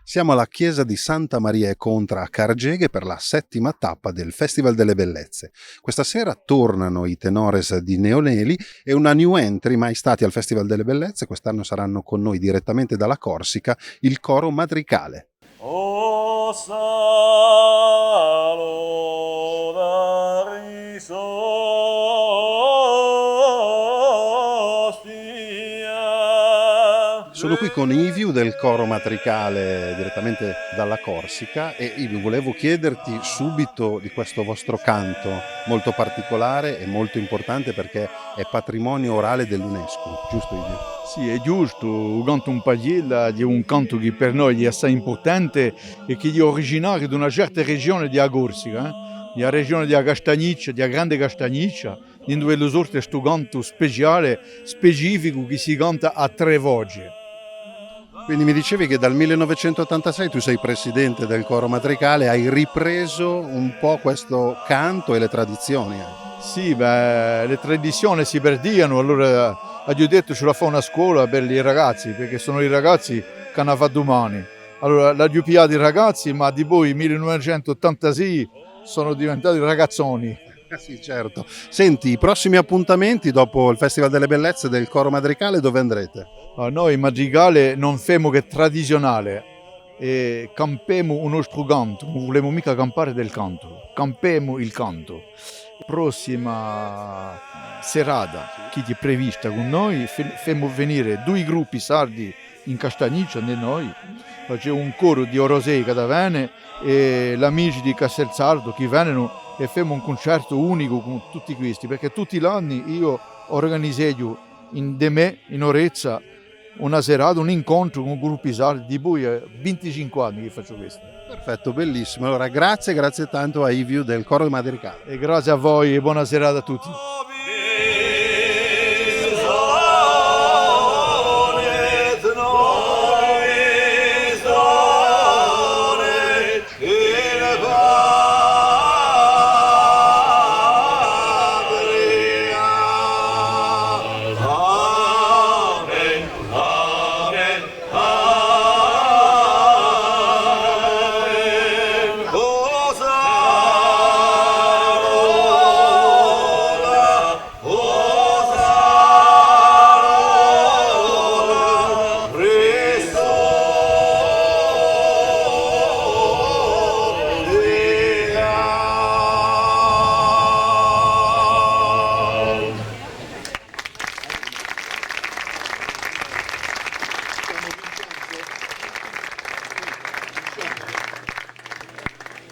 Siamo alla chiesa di Santa Maria e Contra a Cargeghe per la 7ª tappa del Festival delle Bellezze. Questa sera tornano i tenores di Neoneli e una new entry mai stati al Festival delle Bellezze. Quest'anno saranno con noi direttamente dalla Corsica il coro Madricale. O salo da Sono qui con Iviu del coro Matricale direttamente dalla Corsica e Iviu, volevo chiederti subito di questo vostro canto molto particolare e molto importante perché è patrimonio orale dell'UNESCO, giusto Iviu? Sì, è giusto, il canto un pagliella è un canto che per noi è assai importante e che è originario di una certa regione di Corsica, la regione di Castagniccia, di Grande Castagniccia, in dove lo sorte questo canto speciale, specifico, che si canta a 3 voci. Quindi mi dicevi che dal 1986 tu sei presidente del coro Matricale, hai ripreso un po' questo canto e le tradizioni. Sì, le tradizioni si perdivano, allora ho detto ce la fa una scuola per i ragazzi, perché sono i ragazzi che hanno fatto domani. Allora l'ho piato i ragazzi, ma di poi 1986 sono diventati ragazzoni. Sì, certo. Senti, i prossimi appuntamenti dopo il Festival delle Bellezze del coro Matricale dove andrete? Noi in Madrigale non femo che tradizionale, e campiamo un nostro canto, non vogliamo mica campare del canto, campiamo il canto. Prossima serata che è prevista con noi, femo venire 2 gruppi sardi in Castagniccia da noi, c'è un coro di Orosei che viene e gli amici di Castelzardo che vengono e femo un concerto unico con tutti questi, perché tutti gli anni io organizzo de me in Orezza una serata, un incontro con gruppi sardi, di poi 25 anni che faccio questo. Perfetto, bellissimo. Allora grazie tanto a Iviu del coro Matricale. E grazie a voi e buona serata a tutti.